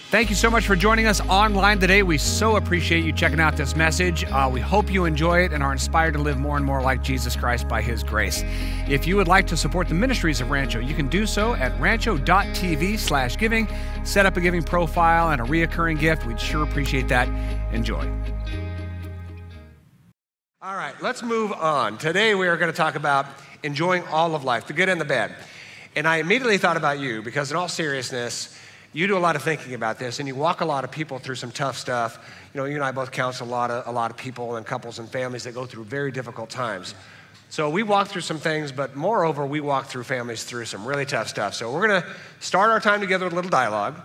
Thank you so much for joining us online today. We so appreciate you checking out this message. We hope you enjoy it and are inspired to live more and more like Jesus Christ by His grace. If you would like to support the ministries of Rancho, you can do so at rancho.tv/giving. Set up a giving profile and a reoccurring gift. We'd sure appreciate that. Enjoy. All right, let's move on. Today we are going to talk about enjoying all of life, the good and the bad. And I immediately thought about you because in all seriousness, you do a lot of thinking about this, and you walk a lot of people through some tough stuff. You know, you and I both counsel a lot of people and couples and families that go through very difficult times. So we walk through some things, but moreover, we walk through families through some really tough stuff. So we're going to start our time together with a little dialogue,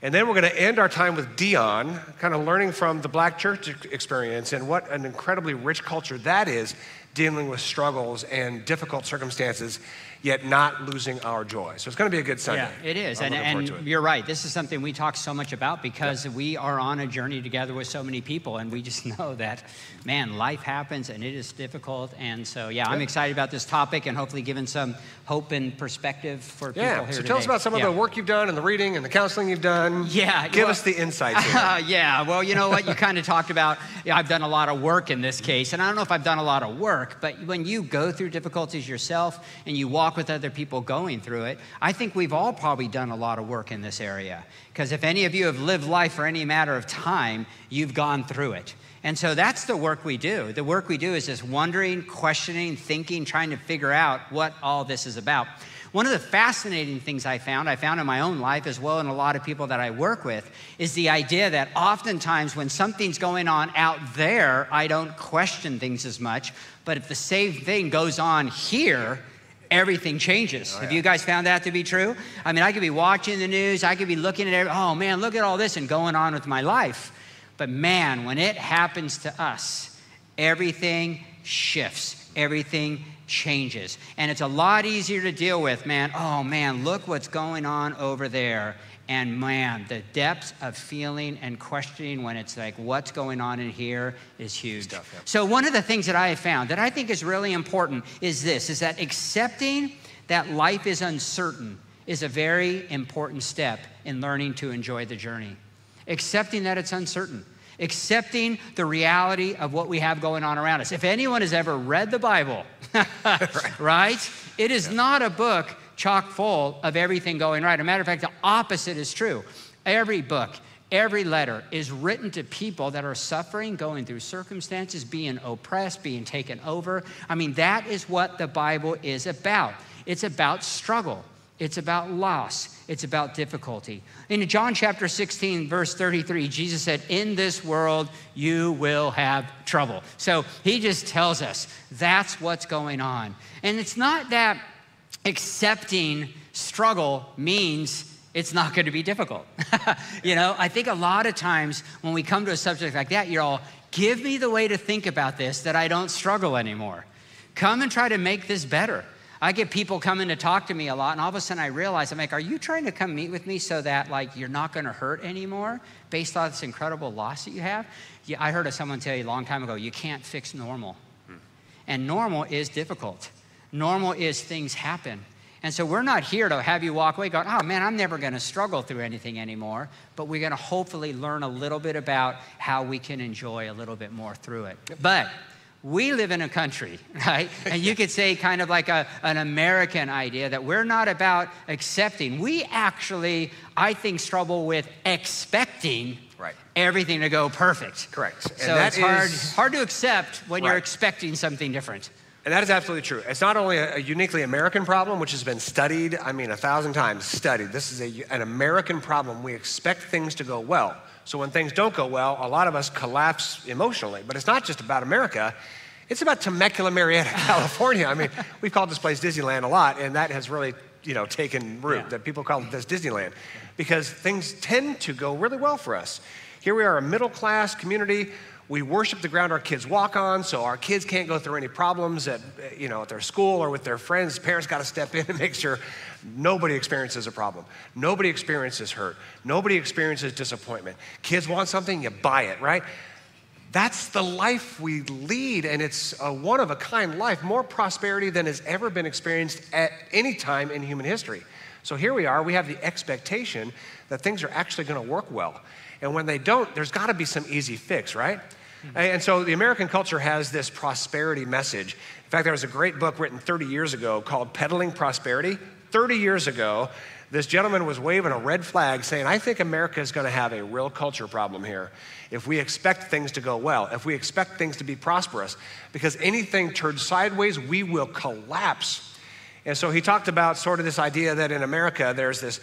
and then we're going to end our time with Dion, kind of learning from the Black church experience and what an incredibly rich culture that is, dealing with struggles and difficult circumstances, yet not losing our joy. So it's going to be a good Sunday. Yeah, it is. And you're right. This is something we talk so much about because we are on a journey together with so many people, and we just know that, man, life happens and it is difficult. And so, I'm excited about this topic and hopefully giving some hope and perspective for people here so today. Tell us about some of the work you've done and the reading and the counseling you've done. Give us the insights here. Well, you know what? You kind of talked about, I've done a lot of work in this case, and I don't know if I've done a lot of work, but when you go through difficulties yourself and you walk with other people going through it, I think we've all probably done a lot of work in this area. Because if any of you have lived life for any matter of time, you've gone through it. And so that's the work we do. The work we do is just wondering, questioning, thinking, trying to figure out what all this is about. One of the fascinating things I found in my own life as well, and a lot of people that I work with, is the idea that oftentimes when something's going on out there, I don't question things as much. But if the same thing goes on here, everything changes. Have you guys found that to be true? I mean, I could be watching the news, I could be looking at oh man, look at all this and going on with my life. But man, when it happens to us, everything shifts, everything changes. And it's a lot easier to deal with, man. Oh man, look what's going on over there. And man, the depths of feeling and questioning when it's like, what's going on in here is huge. So one of the things that I have found that I think is really important is that accepting that life is uncertain is a very important step in learning to enjoy the journey. Accepting that it's uncertain. Accepting the reality of what we have going on around us. If anyone has ever read the Bible, right? It is not a book chock full of everything going right. As a matter of fact, the opposite is true. Every book, every letter is written to people that are suffering, going through circumstances, being oppressed, being taken over. I mean, that is what the Bible is about. It's about struggle. It's about loss. It's about difficulty. In John chapter 16, verse 33, Jesus said, in this world, you will have trouble. So he just tells us that's what's going on. And it's not that accepting struggle means it's not going to be difficult. I think a lot of times when we come to a subject like that, you're all, give me the way to think about this that I don't struggle anymore. Come and try to make this better. I get people coming to talk to me a lot, and all of a sudden I realize, I'm like, are you trying to come meet with me so that you're not going to hurt anymore based on this incredible loss that you have? Yeah, I heard someone tell you a long time ago, you can't fix normal. And normal is difficult. Normal is things happen. And so we're not here to have you walk away going, oh man, I'm never going to struggle through anything anymore. But we're going to hopefully learn a little bit about how we can enjoy a little bit more through it. But we live in a country, right? And you could say kind of like an American idea that we're not about accepting. We actually, I think, struggle with expecting everything to go perfect. Correct. So it's hard to accept when you're expecting something different. And that is absolutely true. It's not only a uniquely American problem, which has been studied, 1,000 times studied. This is an American problem. We expect things to go well. So when things don't go well, a lot of us collapse emotionally. But it's not just about America. It's about Temecula, Marietta, California. We've called this place Disneyland a lot, and that has really, taken root, that people call this Disneyland, because things tend to go really well for us. Here we are, a middle-class community. We worship the ground our kids walk on, so our kids can't go through any problems at their school or with their friends. Parents got to step in and make sure nobody experiences a problem. Nobody experiences hurt. Nobody experiences disappointment. Kids want something, you buy it, right? That's the life we lead, and it's a one-of-a-kind life, more prosperity than has ever been experienced at any time in human history. So here we are, we have the expectation that things are actually going to work well. And when they don't, there's got to be some easy fix, right? And so the American culture has this prosperity message. In fact, there was a great book written 30 years ago called Peddling Prosperity. 30 years ago, this gentleman was waving a red flag saying, I think America is going to have a real culture problem here if we expect things to go well, if we expect things to be prosperous, because anything turned sideways, we will collapse. And so he talked about sort of this idea that in America, there's this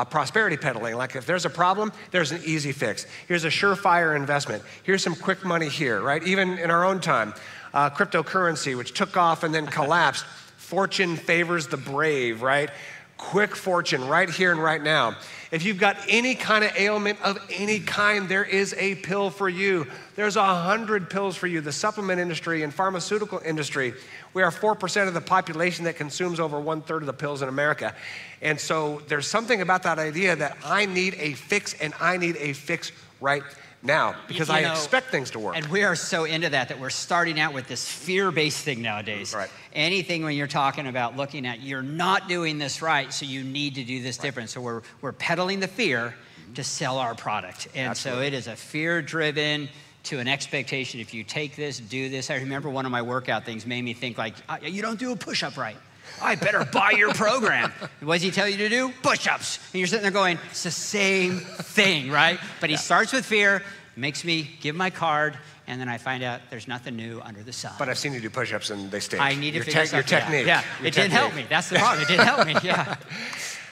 prosperity peddling. Like if there's a problem, there's an easy fix. Here's a surefire investment. Here's some quick money here, right? Even in our own time, cryptocurrency, which took off and then collapsed. Fortune favors the brave, right? Quick fortune right here and right now. If you've got any kind of ailment of any kind, there is a pill for you. There's 100 pills for you. The supplement industry and pharmaceutical industry, we are 4% of the population that consumes over 1/3 of the pills in America. And so there's something about that idea that I need a fix, and I need a fix right now because I expect things to work. And we are so into that we're starting out with this fear-based thing nowadays. Right. Anything when you're talking about looking at, you're not doing this right, so you need to do this different. So we're peddling the fear to sell our product. And Absolutely. so it is a fear-driven to an expectation. If you take this, do this. I remember one of my workout things made me think like, you don't do a push-up right. I better buy your program. What does he tell you to do? Push-ups. And you're sitting there going, it's the same thing, right? But he starts with fear, makes me give my card, and then I find out there's nothing new under the sun. But I've seen you do push-ups and they stink. I need to figure your technique. Yeah, it didn't help me. That's the problem. It didn't help me, yeah.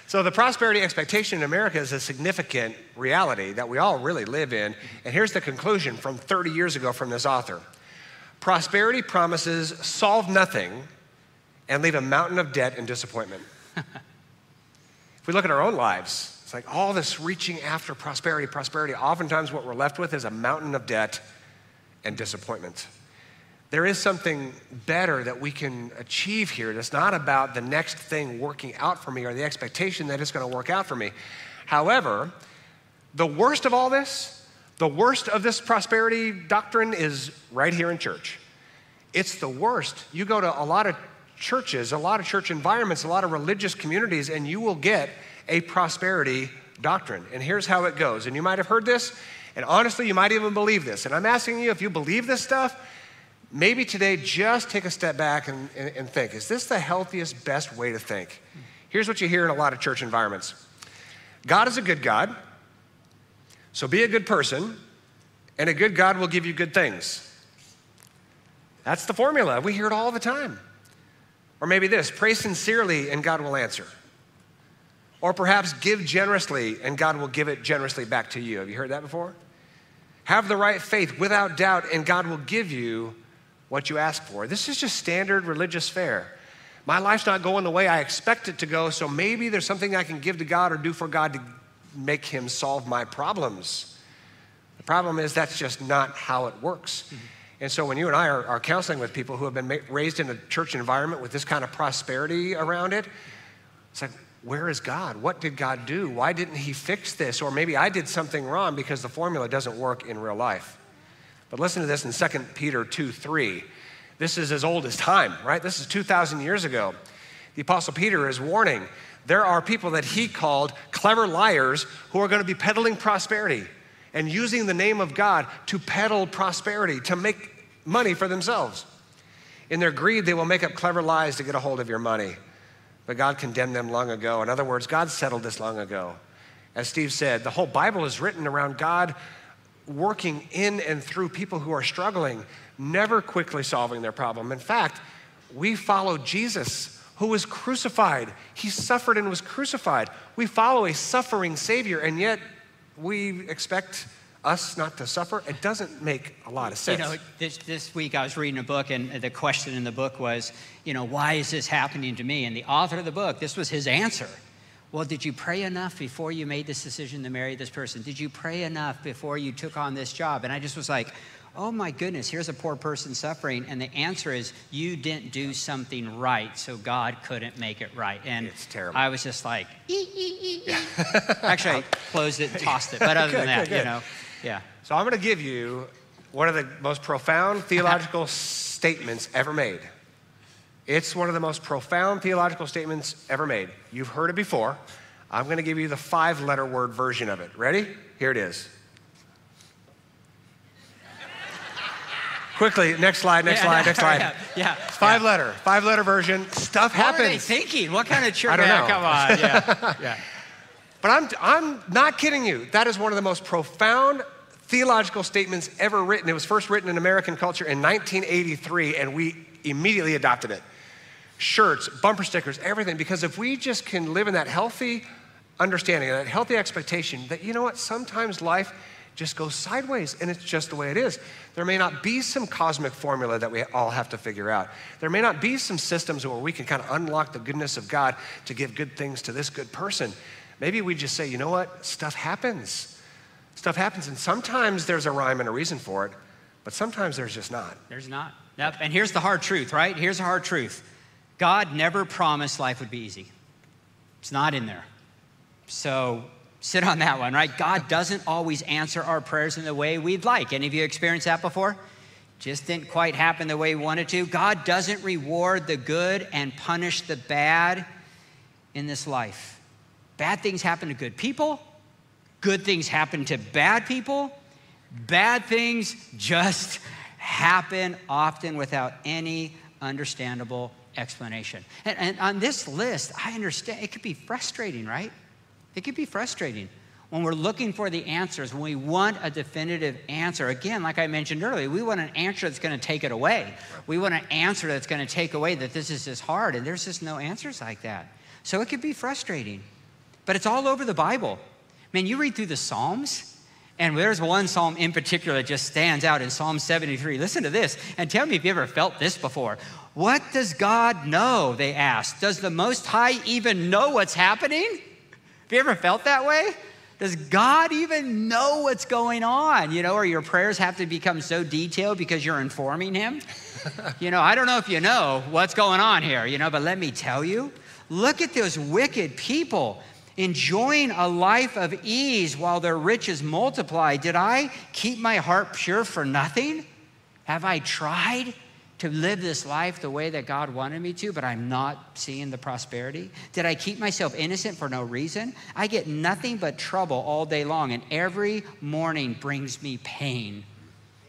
So the prosperity expectation in America is a significant reality that we all really live in. And here's the conclusion from 30 years ago from this author. Prosperity promises solve nothing and leave a mountain of debt and disappointment. If we look at our own lives, it's like all this reaching after prosperity. Oftentimes what we're left with is a mountain of debt and disappointment. There is something better that we can achieve here that's not about the next thing working out for me or the expectation that it's going to work out for me. However, the worst of all this, the worst of this prosperity doctrine is right here in church. It's the worst. You go to a lot of churches, a lot of church environments, a lot of religious communities, and you will get a prosperity doctrine. And here's how it goes. And you might have heard this, and honestly, you might even believe this. And I'm asking you, if you believe this stuff, maybe today just take a step back and think, is this the healthiest, best way to think? Here's what you hear in a lot of church environments. God is a good God, so be a good person, and a good God will give you good things. That's the formula. We hear it all the time. Or maybe this, pray sincerely and God will answer. Or perhaps give generously and God will give it generously back to you. Have you heard that before? Have the right faith without doubt and God will give you what you ask for. This is just standard religious fare. My life's not going the way I expect it to go, so maybe there's something I can give to God or do for God to make him solve my problems. The problem is that's just not how it works. Mm-hmm. And so when you and I are counseling with people who have been raised in a church environment with this kind of prosperity around it, it's like, where is God? What did God do? Why didn't he fix this? Or maybe I did something wrong because the formula doesn't work in real life. But listen to this in 2 Peter 2:3. This is as old as time, right? This is 2,000 years ago. The Apostle Peter is warning, there are people that he called clever liars who are going to be peddling prosperity and using the name of God to peddle prosperity, to make money for themselves. In their greed, they will make up clever lies to get a hold of your money. But God condemned them long ago. In other words, God settled this long ago. As Steve said, the whole Bible is written around God working in and through people who are struggling, never quickly solving their problem. In fact, we follow Jesus, who was crucified. He suffered and was crucified. We follow a suffering Savior, and yet we expect us not to suffer. It doesn't make a lot of sense. You know, this week I was reading a book, and the question in the book was, why is this happening to me? And the author of the book, this was his answer. Well, did you pray enough before you made this decision to marry this person? Did you pray enough before you took on this job? And I just was like, oh my goodness, here's a poor person suffering. And the answer is, you didn't do something right, so God couldn't make it right. And it's terrible. I was just like, Actually, I closed it and tossed it. But other than that, yeah. So I'm going to give you one of the most profound theological statements ever made. It's one of the most profound theological statements ever made. You've heard it before. I'm going to give you the 5-letter word version of it. Ready? Here it is. Quickly, next slide. Yeah. It's 5-letter version. Stuff happens. What are they thinking? What kind of church? I don't know. Come on, yeah. But I'm not kidding you. That is one of the most profound theological statements ever written. It was first written in American culture in 1983, and we immediately adopted it. Shirts, bumper stickers, everything. Because if we just can live in that healthy understanding, that healthy expectation that, you know what, sometimes life just goes sideways, and it's just the way it is. There may not be some cosmic formula that we all have to figure out. There may not be some systems where we can kind of unlock the goodness of God to give good things to this good person. Maybe we just say, you know what, stuff happens. Stuff happens, and sometimes there's a rhyme and a reason for it, but sometimes there's just not. There's not. Yep. And here's the hard truth, right? Here's the hard truth. God never promised life would be easy. It's not in there. So sit on that one, right? God doesn't always answer our prayers in the way we'd like. Any of you experienced that before? Just didn't quite happen the way we wanted to. God doesn't reward the good and punish the bad in this life. Bad things happen to good people. Good things happen to bad people. Bad things just happen often without any understandable explanation. And on this list, I understand it could be frustrating, right? It could be frustrating when we're looking for the answers, when we want a definitive answer. Again, like I mentioned earlier, we want an answer that's going to take it away. We want an answer that's going to take away that this is just hard, and there's just no answers like that. So it could be frustrating, but it's all over the Bible. Man, you read through the Psalms, and there's one psalm in particular that just stands out in Psalm 73. Listen to this, and tell me if you ever felt this before. What does God know, they ask. Does the Most High even know what's happening? Have you ever felt that way? Does God even know what's going on? You know, or your prayers have to become so detailed because you're informing him? You know, I don't know if you know what's going on here, you know, but let me tell you. Look at those wicked people enjoying a life of ease while their riches multiply. Did I keep my heart pure for nothing? Have I tried to live this life the way that God wanted me to, but I'm not seeing the prosperity? Did I keep myself innocent for no reason? I get nothing but trouble all day long, and every morning brings me pain.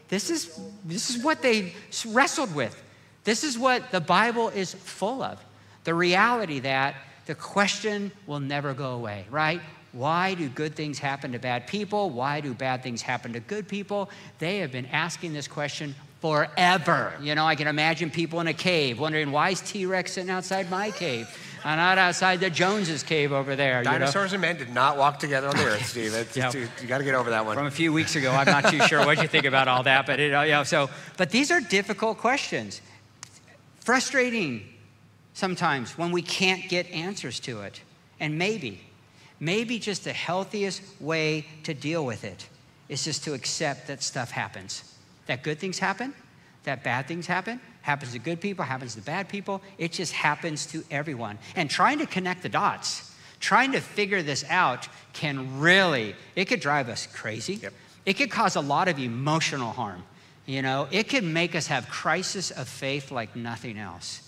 This is what they wrestled with. This is what the Bible is full of. The reality that the question will never go away, right? Why do good things happen to bad people? Why do bad things happen to good people? They have been asking this question forever. You know, I can imagine people in a cave wondering, why is T-Rex sitting outside my cave and not outside the Joneses' cave over there? Dinosaurs and men did not walk together on the earth, Steve. You got to get over that one. From a few weeks ago, I'm not too sure what you think about all that, but but these are difficult questions. Frustrating sometimes when we can't get answers to it. And maybe just the healthiest way to deal with it is just to accept that stuff happens. That good things happen, that bad things happen, happens to good people, happens to bad people. It just happens to everyone. And trying to connect the dots, trying to figure this out it could drive us crazy. Yep. It could cause a lot of emotional harm. You know, it could make us have crisis of faith like nothing else.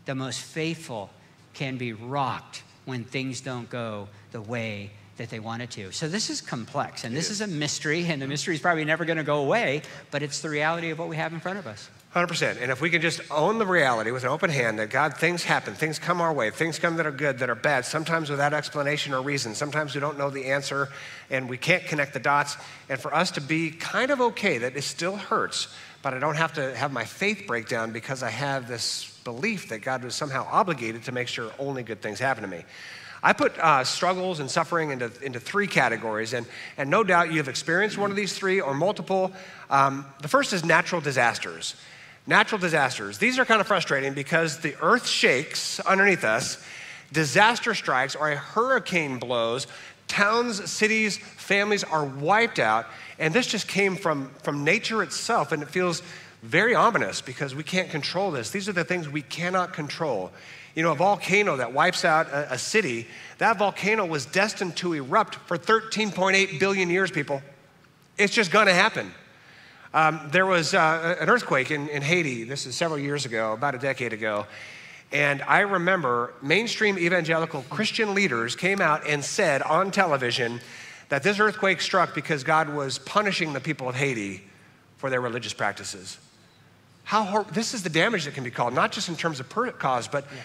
The most faithful can be rocked when things don't go the way that they want it to. So this is complex, and this is a mystery, and the mystery is probably never going to go away, but it's the reality of what we have in front of us. 100%. And if we can just own the reality with an open hand that God, things happen, things come our way, things come that are good, that are bad, sometimes without explanation or reason. Sometimes we don't know the answer, and we can't connect the dots. And for us to be kind of okay that it still hurts, but I don't have to have my faith break down because I have this belief that God was somehow obligated to make sure only good things happen to me. I put struggles and suffering into 3 categories, and no doubt you've experienced one of these 3 or multiple. The first is natural disasters. Natural disasters. These are kind of frustrating because the earth shakes underneath us, disaster strikes, or a hurricane blows, towns, cities, families are wiped out, and this just came from nature itself, and it feels very ominous because we can't control this. These are the things we cannot control. You know, a volcano that wipes out a city, that volcano was destined to erupt for 13.8 billion years, people. It's just gonna happen. There was an earthquake in Haiti. This is several years ago, about a decade ago. And I remember mainstream evangelical Christian leaders came out and said on television that this earthquake struck because God was punishing the people of Haiti for their religious practices. This is the damage that can be caused, not just in terms of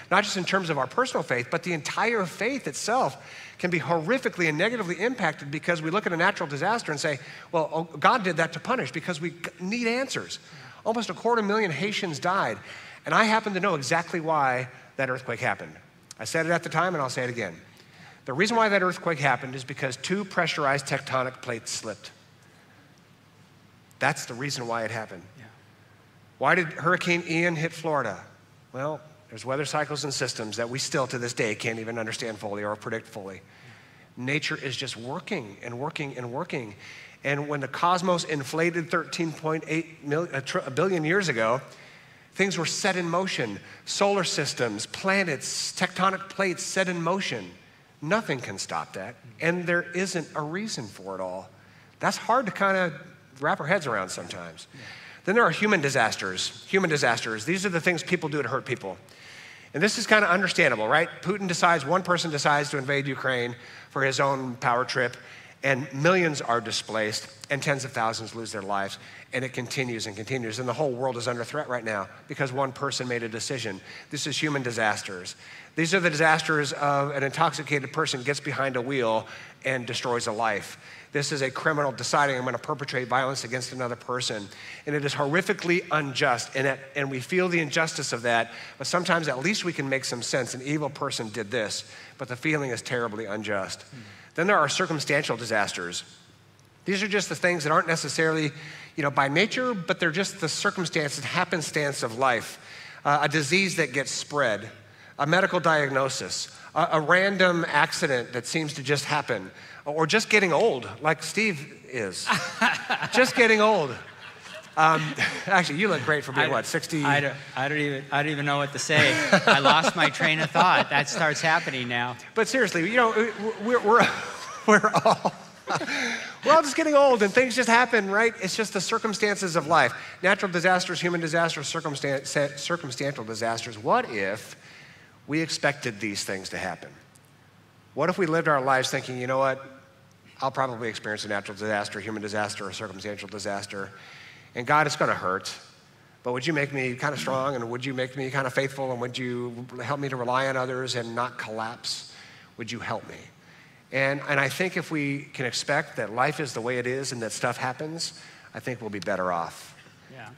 not just in terms of our personal faith, but the entire faith itself can be horrifically and negatively impacted because we look at a natural disaster and say, well, God did that to punish because we need answers. Almost 250,000 Haitians died. And I happen to know exactly why that earthquake happened. I said it at the time and I'll say it again. The reason why that earthquake happened is because 2 pressurized tectonic plates slipped. That's the reason why it happened. Yeah. Why did Hurricane Ian hit Florida? Well, there's weather cycles and systems that we still to this day can't even understand fully or predict fully. Yeah. Nature is just working and working and working. And when the cosmos inflated 13.8 billion years ago, things were set in motion. Solar systems, planets, tectonic plates set in motion. Nothing can stop that. And there isn't a reason for it all. That's hard to kind of wrap our heads around sometimes. Yeah. Then there are human disasters. Human disasters. These are the things people do to hurt people. And this is kind of understandable, right? One person decides to invade Ukraine for his own power trip, and millions are displaced, and tens of thousands lose their lives, and it continues and continues, and the whole world is under threat right now because one person made a decision. This is human disasters. These are the disasters of an intoxicated person gets behind a wheel and destroys a life. This is a criminal deciding I'm going to perpetrate violence against another person, and it is horrifically unjust, and we feel the injustice of that, but sometimes at least we can make some sense. An evil person did this, but the feeling is terribly unjust. Then there are circumstantial disasters. These are just the things that aren't necessarily, by nature, but they're just the circumstances, happenstance of life. A disease that gets spread, a medical diagnosis, a random accident that seems to just happen, or just getting old, like Steve is. Just getting old. Actually, you look great for being, 60? I don't even know what to say. I lost my train of thought. That starts happening now. But seriously, we're all just getting old and things just happen, right? It's just the circumstances of life. Natural disasters, human disasters, circumstantial disasters. What if we expected these things to happen? What if we lived our lives thinking, you know what? I'll probably experience a natural disaster, human disaster, or circumstantial disaster. And God, it's going to hurt, but would you make me kind of strong, and would you make me kind of faithful, and would you help me to rely on others and not collapse? Would you help me? And I think if we can expect that life is the way it is and that stuff happens, I think we'll be better off. Yeah.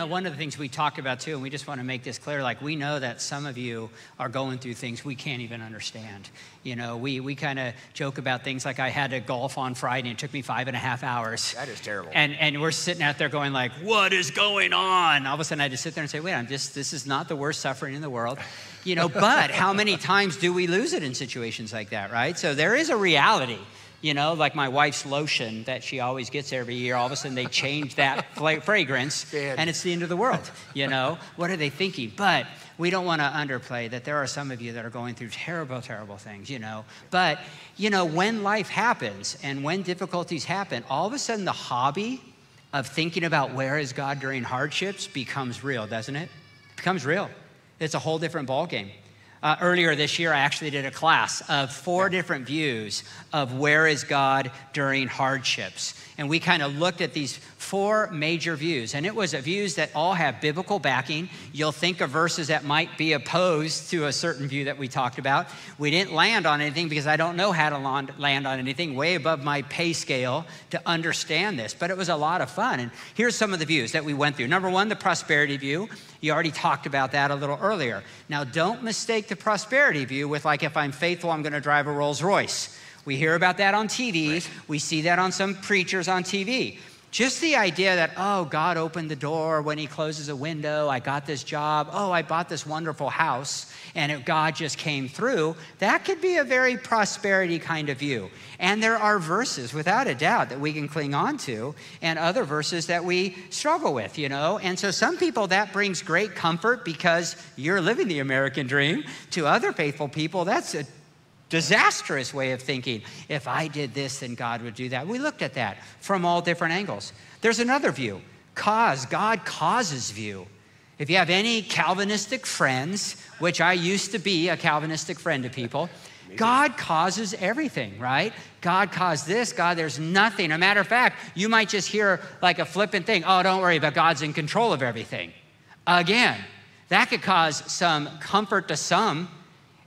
One of the things we talk about too, and we just want to make this clear, we know that some of you are going through things we can't even understand. We kind of joke about things like I had to golf on Friday and it took me 5.5 hours. That is terrible. And we're sitting out there going what is going on? All of a sudden I just sit there and say, wait, this is not the worst suffering in the world. But how many times do we lose it in situations like that, right? So there is a reality. Like my wife's lotion that she always gets every year, all of a sudden they change that fragrance and it's the end of the world. What are they thinking? But we don't want to underplay that there are some of you that are going through terrible, terrible things, But, when life happens and when difficulties happen, all of a sudden the hobby of thinking about where is God during hardships becomes real, doesn't it? It becomes real. It's a whole different ballgame. Earlier this year, I actually did a class of 4 different views of where is God during hardships. And we kind of looked at these 4 major views. And it was views that all have biblical backing. You'll think of verses that might be opposed to a certain view that we talked about. We didn't land on anything because I don't know how to land on anything way above my pay scale to understand this. But it was a lot of fun. And here's some of the views that we went through. Number 1, the prosperity view. You already talked about that a little earlier. Now, don't mistake the prosperity view with if I'm faithful, I'm going to drive a Rolls Royce. We hear about that on TV. Right. We see that on some preachers on TV. Just the idea that, God opened the door when he closes a window. I got this job. I bought this wonderful house. And God just came through. That could be a very prosperity kind of view. And there are verses, without a doubt, that we can cling on to, and other verses that we struggle with, And so some people, that brings great comfort because you're living the American dream. To other faithful people, that's a disastrous way of thinking. If I did this, then God would do that. We looked at that from all different angles. There's another view, God causes view. If you have any Calvinistic friends, which I used to be a Calvinistic friend to people, God causes everything, right? God caused this, God, there's nothing. A matter of fact, you might just hear like a flippant thing, oh, don't worry, but God's in control of everything. Again, that could cause some comfort to some,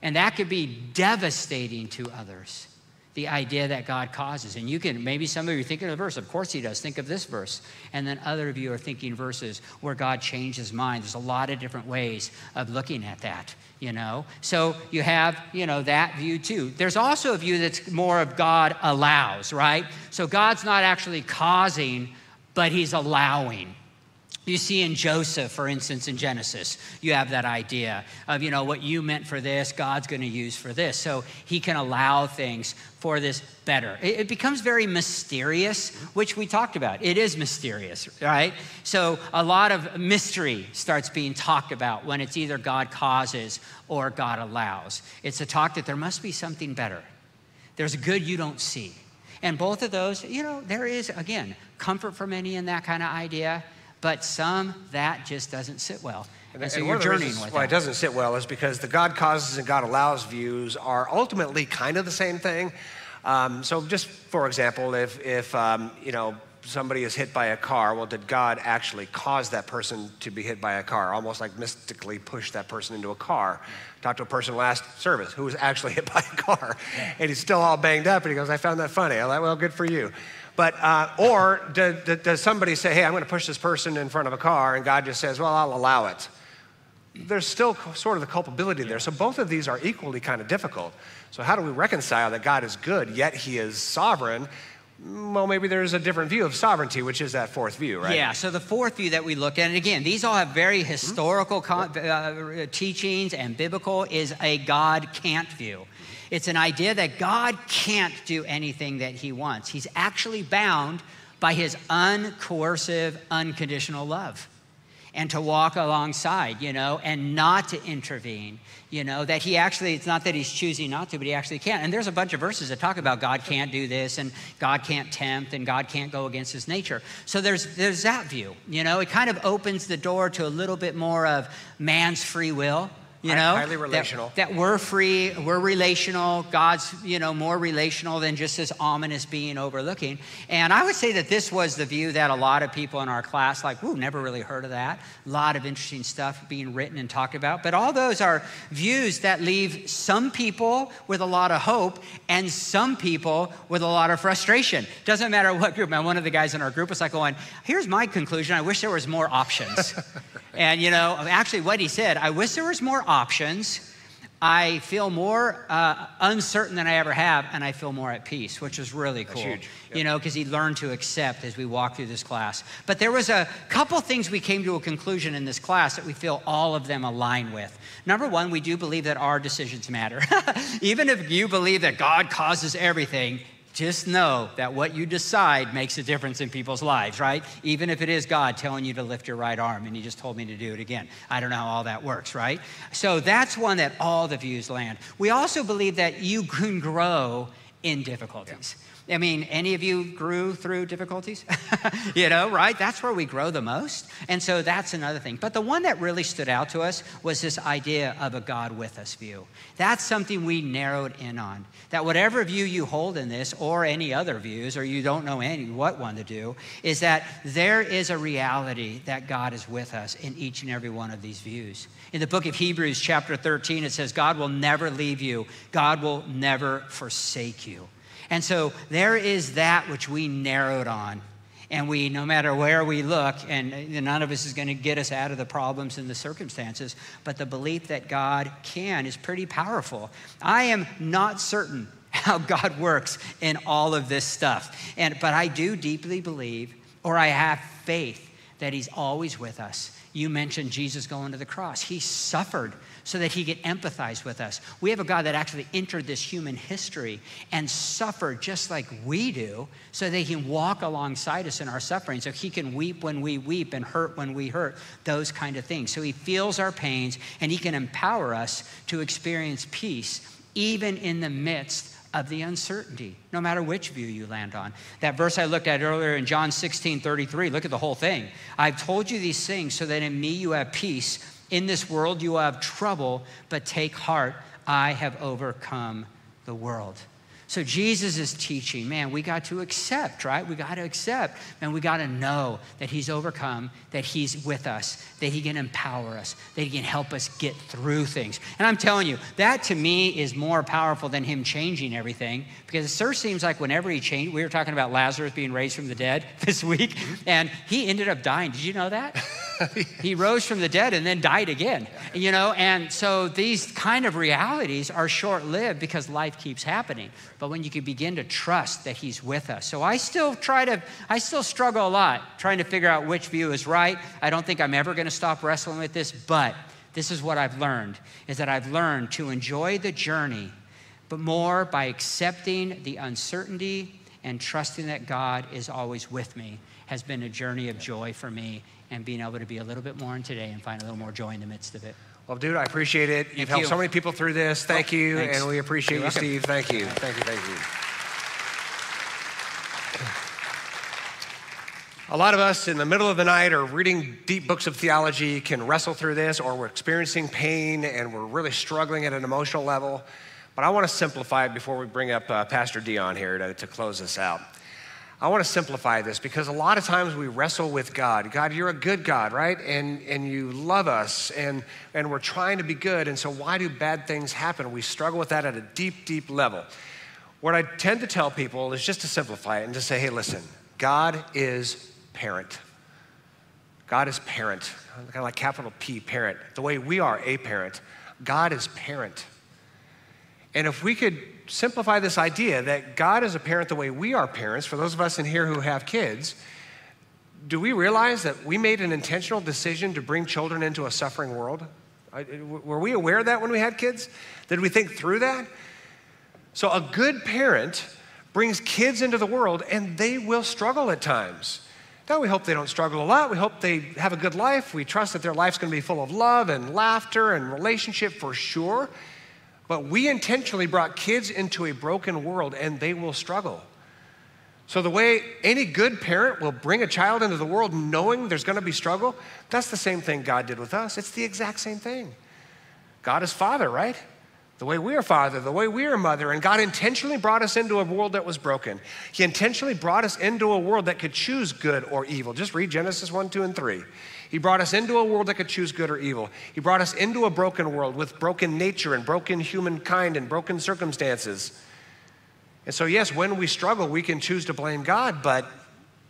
and that could be devastating to others. The idea that God causes. And you can, maybe some of you are thinking of the verse. Of course he does. Think of this verse. And then other of you are thinking verses where God changed his mind. There's a lot of different ways of looking at that, you know. So you have, you know, that view too. There's also a view that's more of God allows, right? So God's not actually causing, but he's allowing. You see in Joseph, for instance, in Genesis, you have that idea of, you know, what you meant for this, God's going to use for this. So he can allow things for this better. It becomes very mysterious, which we talked about. It is mysterious, right? So a lot of mystery starts being talked about when it's either God causes or God allows. It's a talk that there must be something better. There's a good you don't see. And both of those, you know, there is, again, comfort for many in that kind of idea. But some, that just doesn't sit well. And so you're journeying with why it doesn't sit well is because the God causes and God allows views are ultimately kind of the same thing. So just for example, if you know, somebody is hit by a car, well, did God actually cause that person to be hit by a car? Almost like mystically push that person into a car. Talked to a person last service who was actually hit by a car, and he's still all banged up, and he goes, I found that funny. I'm like, well, good for you. But, or does somebody say, hey, I'm going to push this person in front of a car, and God just says, well, I'll allow it. There's still sort of the culpability there. So both of these are equally kind of difficult. So how do we reconcile that God is good, yet he is sovereign? Well, maybe there's a different view of sovereignty, which is that fourth view, right? Yeah, so the fourth view that we look at, and again, these all have very historical teachings, and biblical is a God can't view. It's an idea that God can't do anything that he wants. He's actually bound by his uncoercive, unconditional love. And to walk alongside, you know, and not to intervene, you know, that he actually, it's not that he's choosing not to, but he actually can. And there's a bunch of verses that talk about God can't do this, and God can't tempt, and God can't go against his nature. So there's that view, you know. It kind of opens the door to a little bit more of man's free will. You know, highly relational. That we're free, we're relational. God's, you know, more relational than just this ominous being overlooking. And I would say that this was the view that a lot of people in our class, like, ooh, never really heard of that. A lot of interesting stuff being written and talked about. But all those are views that leave some people with a lot of hope and some people with a lot of frustration. Doesn't matter what group. And one of the guys in our group was like going, here's my conclusion. I wish there was more options. And, you know, actually what he said, I wish there was more options. I feel more uncertain than I ever have, and I feel more at peace, which is really cool. That's huge. Yep. You know, because he learned to accept as we walk through this class. But there was a couple things we came to a conclusion in this class that we feel all of them align with. Number one, we do believe that our decisions matter. Even if you believe that God causes everything, just know that what you decide makes a difference in people's lives, right? Even if it is God telling you to lift your right arm and he just told me to do it again. I don't know how all that works, right? So that's one that all the views land. We also believe that you can grow in difficulties. Yeah. I mean, any of you grew through difficulties? You know, right? That's where we grow the most. And so that's another thing. But the one that really stood out to us was this idea of a God with us view. That's something we narrowed in on. That whatever view you hold in this or any other views, or you don't know what one to do, is that there is a reality that God is with us in each and every one of these views. In the book of Hebrews, chapter 13, it says, God will never leave you. God will never forsake you. And so there is that which we narrowed on. And we, no matter where we look, and none of us is going to get us out of the problems and the circumstances, but the belief that God can is pretty powerful. I am not certain how God works in all of this stuff. But I do deeply believe, or I have faith, that he's always with us. You mentioned Jesus going to the cross. He suffered so that he could empathize with us. We have a God that actually entered this human history and suffered just like we do so that he can walk alongside us in our suffering, so he can weep when we weep and hurt when we hurt, those kind of things. So he feels our pains and he can empower us to experience peace even in the midst of the uncertainty, no matter which view you land on. That verse I looked at earlier in John 16:33, look at the whole thing. I've told you these things so that in me you have peace. In this world you will have trouble, but take heart, I have overcome the world. So Jesus is teaching, man, we got to accept, right? We got to accept, and we got to know that he's overcome, that he's with us, that he can empower us, that he can help us get through things. And I'm telling you, that to me is more powerful than him changing everything, because it sure seems like whenever he changed, we were talking about Lazarus being raised from the dead this week, and he ended up dying. Did you know that? He rose from the dead and then died again, you know? And so these kind of realities are short-lived because life keeps happening. But when you can begin to trust that he's with us. So I still struggle a lot trying to figure out which view is right. I don't think I'm ever going to stop wrestling with this, but this is what I've learned, is that I've learned to enjoy the journey, but more by accepting the uncertainty and trusting that God is always with me has been a journey of joy for me, and being able to be a little bit more in today and find a little more joy in the midst of it. Well, dude, I appreciate it. You've helped so many people through this. Thank you, thanks. and we appreciate you, Steve. Thank you. Thank you, thank you. A lot of us in the middle of the night are reading deep books of theology, can wrestle through this, or we're experiencing pain and we're really struggling at an emotional level. But I want to simplify it before we bring up Pastor Dion here to close us out. I want to simplify this because a lot of times we wrestle with God. God, you're a good God, right? And you love us, and we're trying to be good, and so why do bad things happen? We struggle with that at a deep, deep level. What I tend to tell people is just to simplify it and just say, hey, listen, God is parent. God is parent, kind of like capital P, parent. The way we are a parent, God is parent. And if we could simplify this idea that God is a parent the way we are parents, for those of us in here who have kids, do we realize that we made an intentional decision to bring children into a suffering world? Were we aware of that when we had kids? Did we think through that? So a good parent brings kids into the world, and they will struggle at times. Now, we hope they don't struggle a lot. We hope they have a good life. We trust that their life's going to be full of love and laughter and relationship for sure. But we intentionally brought kids into a broken world, and they will struggle. So the way any good parent will bring a child into the world knowing there's going to be struggle, that's the same thing God did with us. It's the exact same thing. God is Father, right? The way we are Father, the way we are Mother, and God intentionally brought us into a world that was broken. He intentionally brought us into a world that could choose good or evil. Just read Genesis 1, 2, and 3. He brought us into a world that could choose good or evil. He brought us into a broken world with broken nature and broken humankind and broken circumstances. And so, yes, when we struggle, we can choose to blame God, but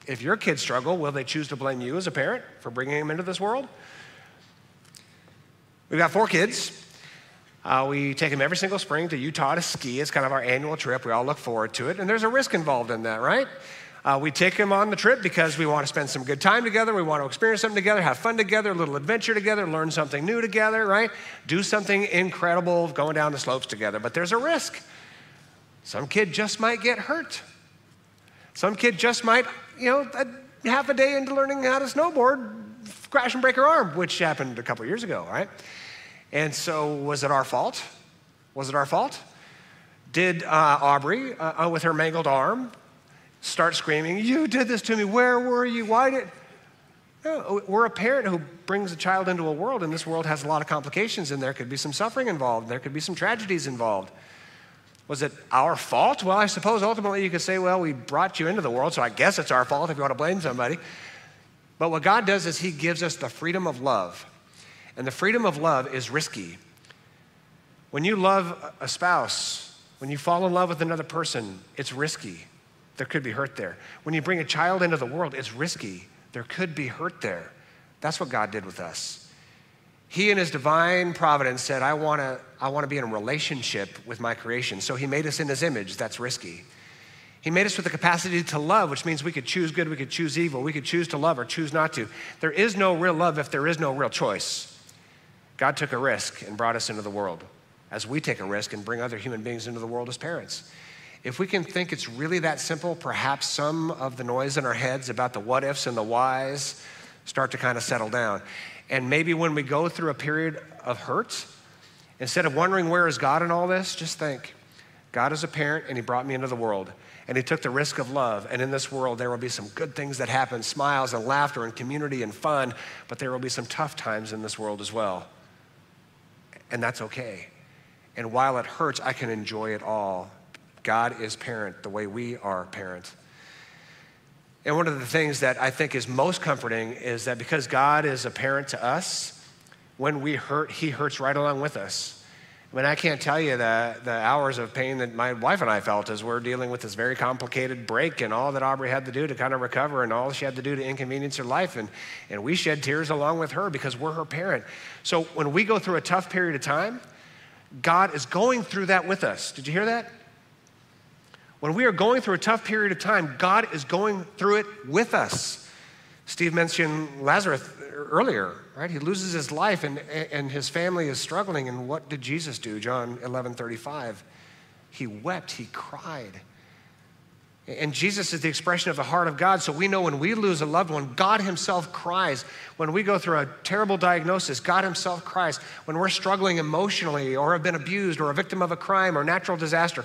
if your kids struggle, will they choose to blame you as a parent for bringing them into this world? We've got 4 kids. We take them every single spring to Utah to ski. It's kind of our annual trip. We all look forward to it, and there's a risk involved in that, right? We take them on the trip because we want to spend some good time together. We want to experience something together, have fun together, a little adventure together, learn something new together, right? Do something incredible going down the slopes together. But there's a risk. Some kid just might get hurt. Some kid just might, half a day into learning how to snowboard, crash and break her arm, which happened a couple years ago, right? And so was it our fault? Was it our fault? Did Aubrey, with her mangled arm, start screaming, you did this to me, where were you, why did? No, we're a parent who brings a child into a world, and this world has a lot of complications, and there could be some suffering involved, there could be some tragedies involved. Was it our fault? Well, I suppose ultimately you could say, well, we brought you into the world, so I guess it's our fault if you want to blame somebody. But what God does is he gives us the freedom of love, and the freedom of love is risky. When you love a spouse, when you fall in love with another person, it's risky. There could be hurt there. When you bring a child into the world, it's risky. There could be hurt there. That's what God did with us. He in his divine providence said, I want to be in a relationship with my creation. So he made us in his image. That's risky. He made us with the capacity to love, which means we could choose good, we could choose evil, we could choose to love or choose not to. There is no real love if there is no real choice. God took a risk and brought us into the world, as we take a risk and bring other human beings into the world as parents. If we can think it's really that simple, perhaps some of the noise in our heads about the what ifs and the whys start to kind of settle down. And maybe when we go through a period of hurt, instead of wondering where is God in all this, just think, God is a parent, and he brought me into the world, and he took the risk of love. And in this world, there will be some good things that happen, smiles and laughter and community and fun, but there will be some tough times in this world as well. And that's okay. And while it hurts, I can enjoy it all. God is parent the way we are parents. And one of the things that I think is most comforting is that because God is a parent to us, when we hurt, he hurts right along with us. I mean, I can't tell you the hours of pain that my wife and I felt as we're dealing with this very complicated break and all that Aubrey had to do to kind of recover and all she had to do to inconvenience her life. And we shed tears along with her because we're her parent. So when we go through a tough period of time, God is going through that with us. Did you hear that? When we are going through a tough period of time, God is going through it with us. Steve mentioned Lazarus earlier, right? He loses his life and his family is struggling. And what did Jesus do? John 11:35. He wept, he cried. And Jesus is the expression of the heart of God. So we know when we lose a loved one, God himself cries. When we go through a terrible diagnosis, God himself cries. When we're struggling emotionally or have been abused or a victim of a crime or natural disaster,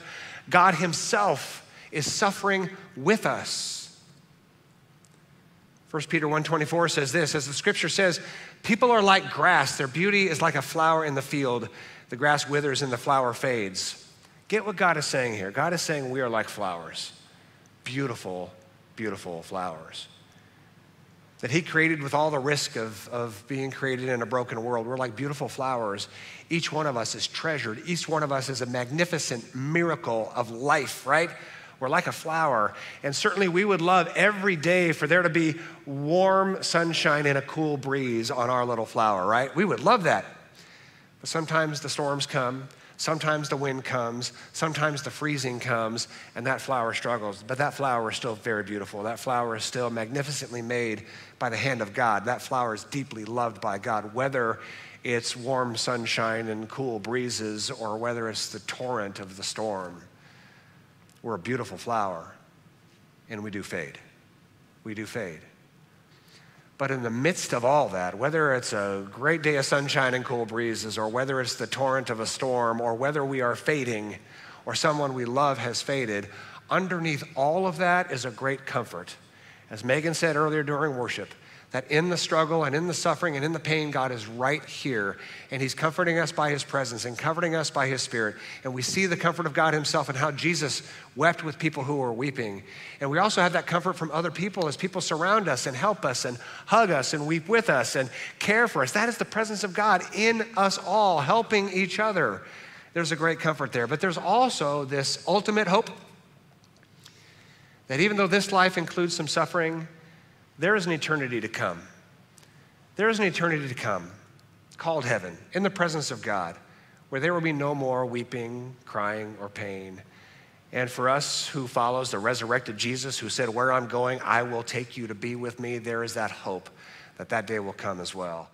God himself is suffering with us. 1 Peter 1:24 says this, as the scripture says, people are like grass. Their beauty is like a flower in the field. The grass withers and the flower fades. Get what God is saying here. God is saying we are like flowers. Beautiful, beautiful flowers. That he created with all the risk of being created in a broken world. We're like beautiful flowers. Each one of us is treasured. Each one of us is a magnificent miracle of life, right? We're like a flower. And certainly we would love every day for there to be warm sunshine and a cool breeze on our little flower, right? We would love that. But sometimes the storms come. Sometimes the wind comes. Sometimes the freezing comes, and that flower struggles. But that flower is still very beautiful. That flower is still magnificently made by the hand of God. That flower is deeply loved by God, whether it's warm sunshine and cool breezes or whether it's the torrent of the storm. We're a beautiful flower, and we do fade. We do fade. But in the midst of all that, whether it's a great day of sunshine and cool breezes, or whether it's the torrent of a storm, or whether we are fading, or someone we love has faded, underneath all of that is a great comfort. As Megan said earlier during worship, that in the struggle and in the suffering and in the pain, God is right here, and he's comforting us by his presence and comforting us by his spirit. And we see the comfort of God himself and how Jesus wept with people who were weeping. And we also have that comfort from other people as people surround us and help us and hug us and weep with us and care for us. That is the presence of God in us all, helping each other. There's a great comfort there. But there's also this ultimate hope that even though this life includes some suffering, there is an eternity to come. There is an eternity to come called heaven in the presence of God, where there will be no more weeping, crying, or pain. And for us who follows the resurrected Jesus who said, where I'm going, I will take you to be with me, there is that hope that that day will come as well.